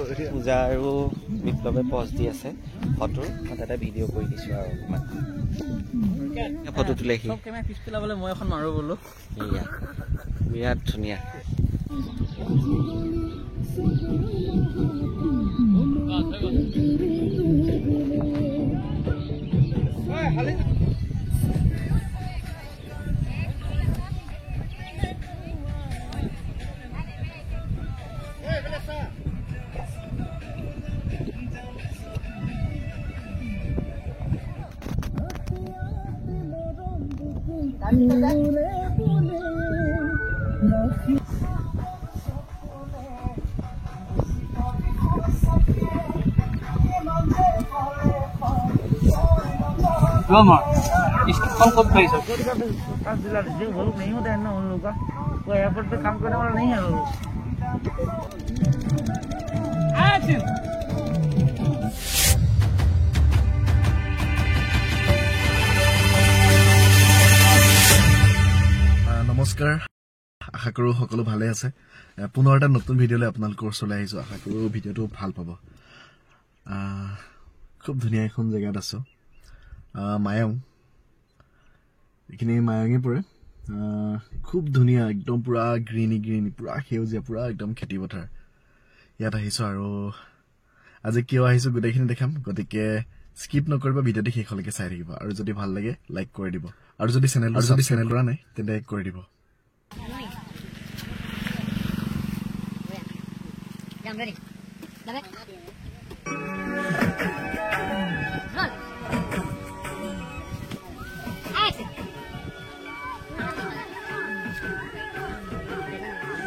পূজা আৰু বিপ্লৱে পজ দি আছে ফটোৰ মই তাতে ভিডিঅ' কৰি দিছোঁ আৰু ফটো তোলেহি পিছ পেলাবলৈ মই এখন মাৰোঁ বোলো এয়া বিৰাট ধুনীয়া कौन कौन प्राइस है? 5 जिला जो वो लोग नहीं होते हैं ना उन लोगों का वो एयरपोर्ट पे काम करने वाला नहीं है वो लोग। নমস্কাৰ আশা কৰো সকলো ভালে আছে পুনৰ এটা নতুন ভিডিঅ'লৈ আপোনালোকৰ ওচৰলৈ আহিছো আশা কৰো ভিডিঅ'টো ভাল পাব খুব ধুনীয়া এখন জেগাত আছো মায়াং এখানে মায়াঙে পৰে খুব ধুনীয়া একদম পুৰা গ্ৰীনি পুৰা সেউজীয়া পুৰা একদম খেতি পথাৰ ইয়াত আহিছো আৰু আজি কিয় আহিছো গোটেইখিনি দেখাম গতিকে স্কিপ নকৰিবা ভিডিঅ'টো শেষলৈকে চাই থাকিব আৰু যদি ভাল লাগে লাইক কৰি দিব আৰু যদি চেনেল কৰা নাই তেন্তে কৰি দিব I'm ready. Love it. Run. Action.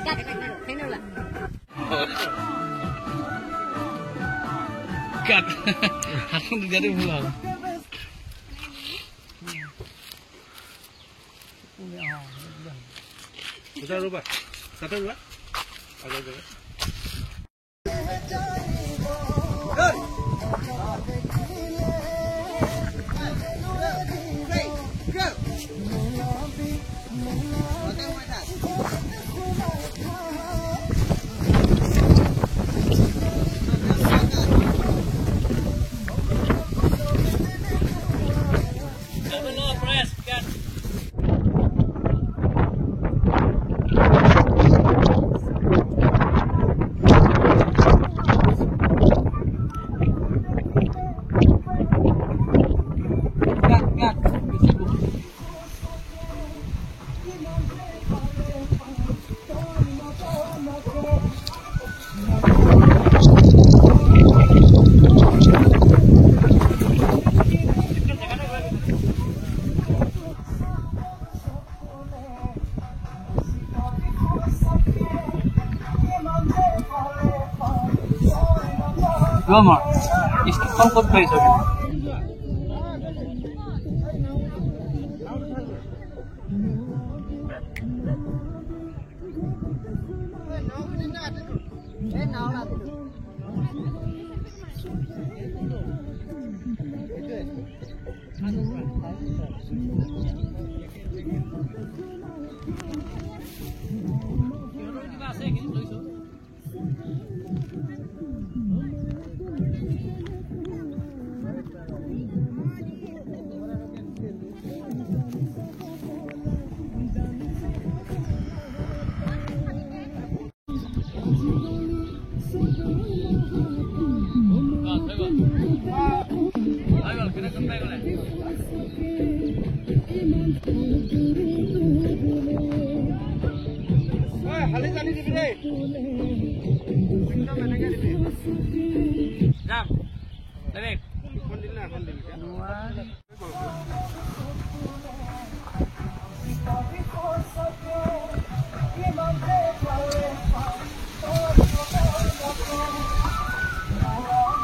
Cut. Camera. Cut. Langsung jadi pulang. Sudah lupa. Satu dua. Agak agak. Gomar, इसकी कौन कौन प्राइस होगी?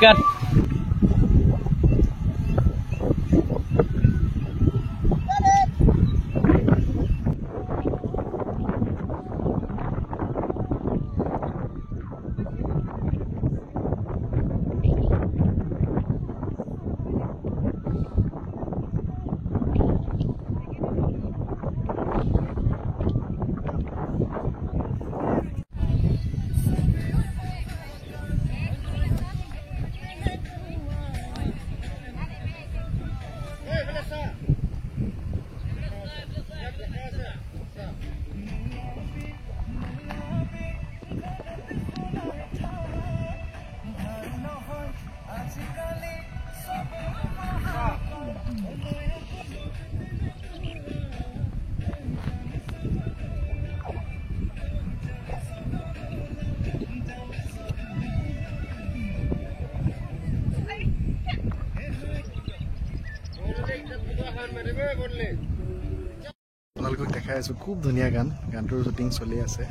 Cut. আপোনালোকক দেখাই আছো খুব ধুনীয়া গান গানটোৰ শ্বুটিং চলি আছে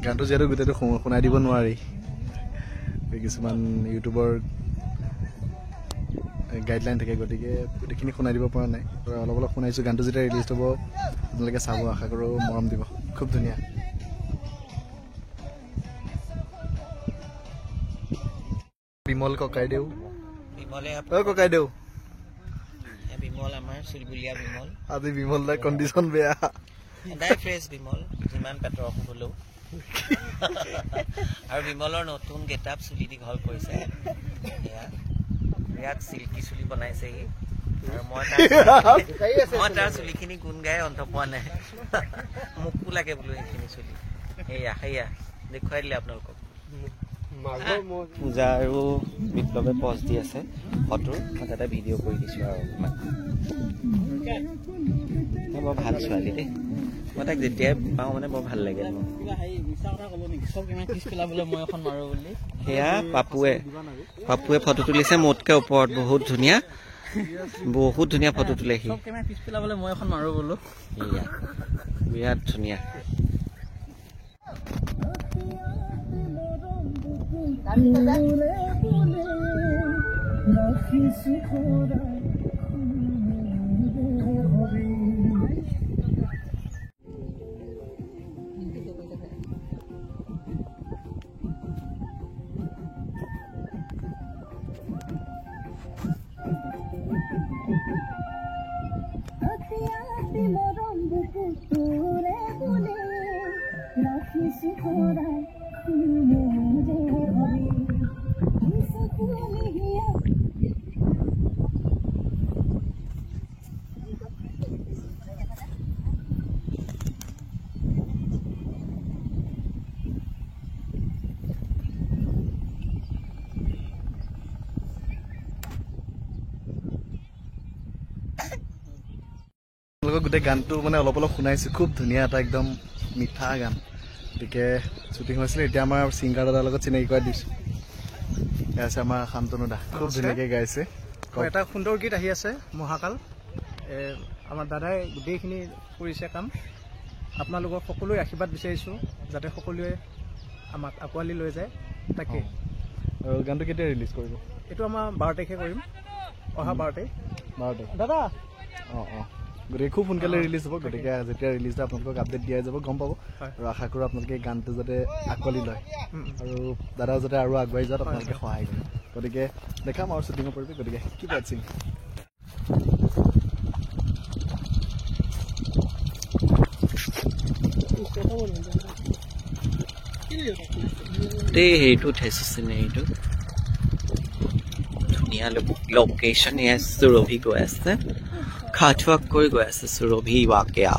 গানটো যিহেতু গোটেইটো শুনাই দিব নোৱাৰি কিছুমান ইউটিউবৰ গাইডলাইন থাকে গতিকে গোটেইখিনি শুনাই দিব পৰা নাই অলপ অলপ শুনাইছোঁ গানটো যেতিয়া ৰিলিজ হ'ব আপোনালোকে চাব আশা কৰোঁ মৰম দিব খুব ধুনীয়া বিমল ককাইদেউ ককাইদেউ বিমল আমাৰ চুলবুলীয়া বিমল আজি বিমল দাৰ কণ্ডিশ্যন বেয়া সদায় ফ্ৰেছ বিমল যিমান পেটৰ অসুখ হ'লেও আৰু বিমলৰ নতুন গেটআপ চুলি দীঘল কৰিছে এয়া বিৰাট চিল্কি চুলি বনাইছে সি আৰু মই তাৰ চুলিখিনি গুণ গাই অন্ত পোৱা নাই মোকো লাগে বোলো সেইখিনি চুলি সেয়া দেখুৱাই দিলে আপোনালোকক পূজা আৰু বিপ্লৱে পজ দি আছে ফটোৰ মই তাতে ভিডিঅ' কৰি দিছোঁ আৰু বৰ ভাল ছোৱালী দেই মই তাক যেতিয়াই পাওঁ মানে বৰ ভাল লাগে সেয়া পাপুৱে ফটো তুলিছে মোতকৈ ওপৰত বহুত ধুনীয়া ফটো তোলে সি বিৰাট ধুনীয়া গোটেই গানটো মানে অলপ অলপ শুনাইছোঁ খুব ধুনীয়া এটা একদম মিঠা গান গতিকে শ্বুটিং হৈছিলে এতিয়া আমাৰ ছিংগাৰ দাদাৰ লগত চিনাকি কৰাই দিছোঁ এয়া আছে আমাৰ শান্তনু দা খুব ধুনীয়াকৈ গাইছে এটা সুন্দৰ গীত আহি আছে মহাকাল আমাৰ দাদাই গোটেইখিনি কৰিছে কাম আপোনালোকৰ সকলোৰে আশীৰ্বাদ বিচাৰিছোঁ যাতে সকলোৱে আমাক আঁকোৱালি লৈ যায় তাকে আৰু গানটো কেতিয়া ৰিলিজ কৰিব এইটো আমাৰ 12 তাৰিখে কৰিম অহা 12 তাৰিখ দাদা গতিকে খুব সোনকালে ৰিলিজ হ'ব গতিকে যেতিয়া ৰিলিজ হয় আপোনালোকক আপডেট দিয়া যাব গম পাব আৰু আশা কৰোঁ আপোনালোকে গানটো যাতে আঁকোৱালি লয় আৰু দাদাও যাতে আৰু আগুৱাই যোৱাত আপোনালোকে সহায় কৰে গতিকে দেখাম আৰু শ্বুটিঙৰ পৰিৱেশ গতিকে কি পাইছিল হেৰিটো উঠাইছো চিনেৰীটো ধুনীয়া লোকেশ্যন এয়া সুৰভি গৈ আছে খাটুৱাক কৰি গৈ আছে সুৰভি ৱাকিয়া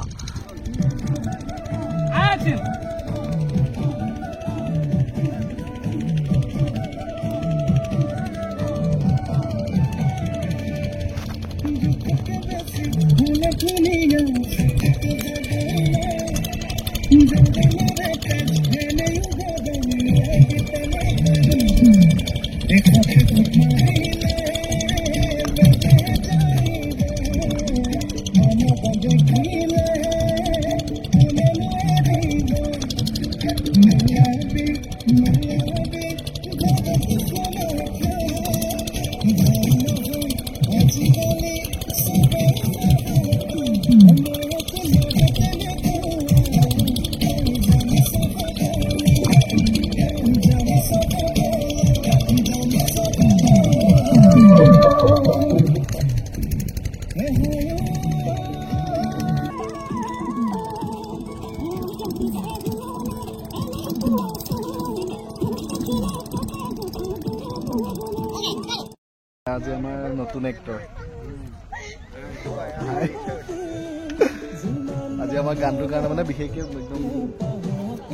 আজি আমাৰ নতুন এক্টৰ আজি আমাৰ গানটোৰ কাৰণে মানে বিশেষকৈ একদম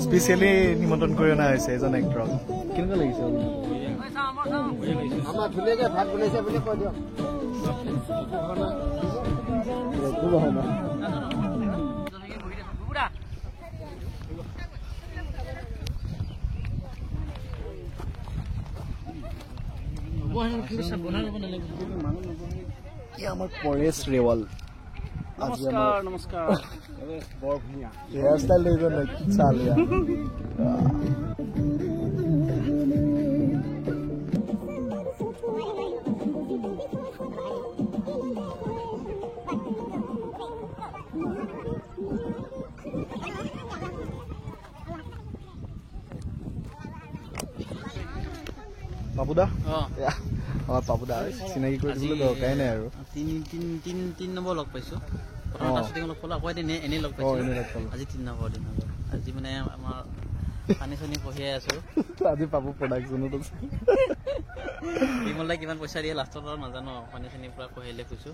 স্পেচিয়েলি নিমন্ত্ৰণ কৰি অনা হৈছে এজন এক্টৰক কেনেকুৱা লাগিছে আমাৰ ধুনীয়াকৈ ভাত বনাইছে বুলি কৈ দিয়ক আমাৰ পৰেশ ৰেৱাল নমস্কাৰ বৰ ধুনীয়া হেয়াৰ ষ্টাইল লৈ গ'ল চাল পাপুদা আমাৰ পাপুদা চিনাকি কৰি দিবলৈ দৰকাৰাই নাই আৰু 3 নম্বৰ লগ পাইছো প্ৰথম লগ পালো আকৌ এনেই লগ পাইছো আজি 3 নম্বৰ দিন আজি মানে আমাৰ পানী চানী কঢ়িয়াই আছো আজি পাপু প্ৰডাকশ্যনত আছে বিমলদাই কিমান পইচা দিয়ে লাষ্টত আৰু নাজানো পানী চানী পুৰা কঢ়িয়াই কৈছো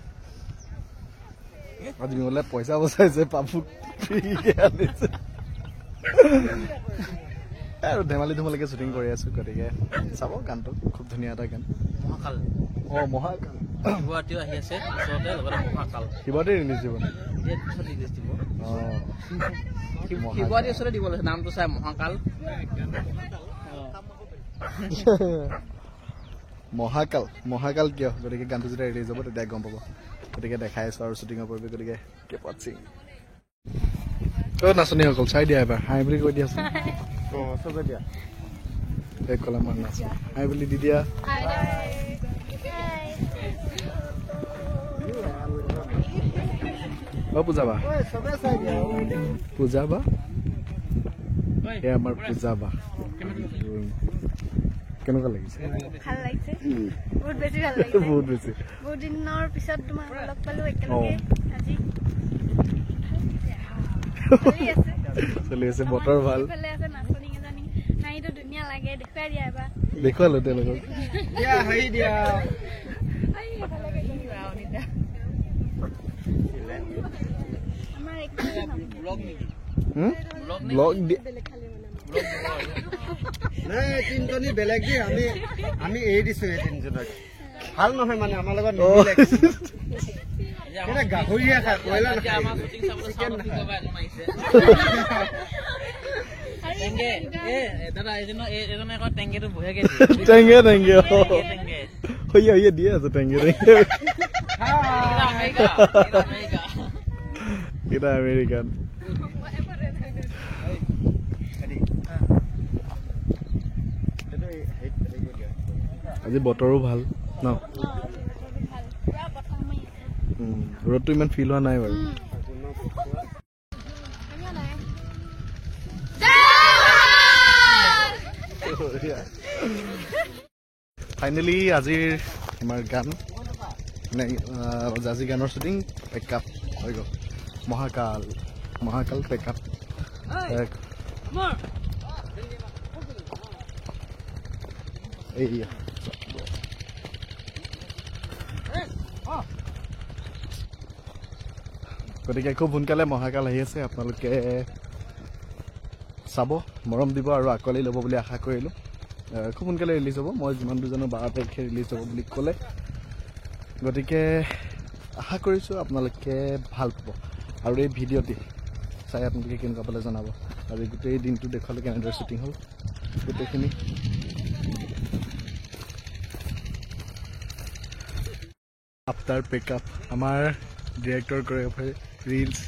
আজি বিমলে পইচা বচাইছে পাপুক ফ্ৰীকে আনিছে আৰু ধেমালি ধুমালিকে শ্বুটিং কৰি আছো গতিকে চাব গানটো খুব ধুনীয়া এটা গান মহাকাল মহাকাল গুৱাহাটীও আহি আছে ওচৰতে লগতে মহাকাল শিৱতে ৰিলিজ দিব গুৱাহাটীৰ ওচৰতে দিব লাগিছে নামটো চাই মহাকাল মহাকাল মহাকাল কিয় গতিকে গানটো যেতিয়া ৰিলিজ হ'ব তেতিয়া গম পাব গতিকে দেখাই আছো আৰু শ্বুটিঙৰ পৰিৱেশ গতিকে কেপত সিং নাচনীসকল চাই দিয়া এবাৰ হাই বুলি কৈ দিয়াচোন চবে দিয়া এক কলা মান নাচ হাই বুলি দি দিয়া পূজাবা পূজাবা এয়া আমাৰ পূজাবা কেনেকুৱা লাগিছে ভাল লাগিছে বহুত বেছি ভাল লাগিছে বহুত বেছি বহুত দিনৰ পিছত তোমাক লগ পালো একেলগে আজি চলি আছে বতৰ ভাল ভালে আছে নাচনি এজনী নাইতো ধুনীয়া লাগে দেখুৱাই দিয়া এবাৰ দেখুৱালো তেওঁলোকক আমাৰ ব্লগ নাই তিনিজনী বেলেগ দি আমি এৰি দিছো এই তিনিজনক ভাল নহয় মানে আমাৰ লগত গাহৰিয়ে খায় কয়লা দিয়ে আছে টেংগে এটা আমেৰিকান আজি বতৰো ভাল ন ৰ'দটো ইমান ফিল হোৱা নাই বাৰু ফাইনেলি আজিৰ আমাৰ গান জাজি গানৰ শ্বুটিং পেকআপ হৈ গ'ল মহাকাল পেকআপ এইয়া গতিকে খুব সোনকালে মহাকাল আহি আছে আপোনালোকে চাব মৰম দিব আৰু আকোৱালি ল'ব বুলি আশা কৰিলোঁ খুব সোনকালে ৰিলিজ হ'ব মই যিমান দূৰ জানো 12 তাৰিখে ৰিলিজ হ'ব বুলি ক'লে গতিকে আশা কৰিছোঁ আপোনালোকে ভাল পাব আৰু এই ভিডিঅ'টি চাই আপোনালোকে কেনেকুৱা পালে জনাব আজি গোটেই দিনটো দেখুৱালে কেনেদৰে শ্বুটিং হ'ল গোটেইখিনি আফটাৰ পেকআপ আমাৰ ডিৰেক্টৰ কোৰিঅ'গ্ৰাফাৰ ৰিলছ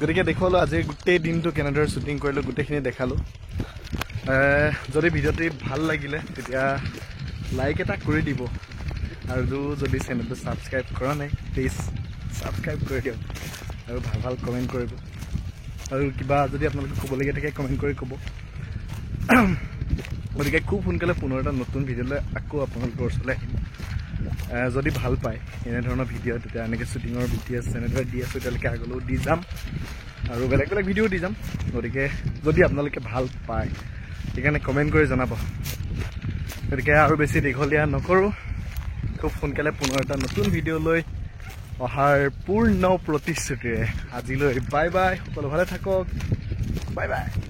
গতিকে দেখুৱালোঁ আজি গোটেই দিনটো কেনেদৰে শ্বুটিং কৰিলোঁ গোটেইখিনি দেখালোঁ যদি ভিডিঅ'টি ভাল লাগিলে তেতিয়া লাইক এটা কৰি দিব আৰু যদি চেনেলটো ছাবস্ক্ৰাইব কৰা নাই প্লিজ ছাবস্ক্ৰাইব কৰি দিয়ক আৰু ভাল ভাল কমেণ্ট কৰিব আৰু কিবা যদি আপোনালোকে ক'বলগীয়া থাকে কমেণ্ট কৰি ক'ব গতিকে খুব সোনকালে পুনৰ এটা নতুন ভিডিঅ'লৈ আকৌ আপোনালোকৰ ওচৰলৈ আহিম যদি ভাল পায় এনেধৰণৰ ভিডিঅ' তেতিয়া এনেকৈ শ্বুটিঙৰ ভিডিঅ' এনেদৰে দি আছোঁ এতিয়ালৈকে আগলৈও দি যাম আৰু বেলেগ বেলেগ ভিডিঅ'ও দি যাম গতিকে যদি আপোনালোকে ভাল পায় সেইকাৰণে কমেণ্ট কৰি জনাব গতিকে আৰু বেছি দীঘলীয়া নকৰোঁ খুব সোনকালে পুনৰ এটা নতুন ভিডিঅ' লৈ অহাৰ পূৰ্ণ প্ৰতিশ্ৰুতিৰে আজিলৈ বাই বাই সকলো ভালে থাকক বাই বাই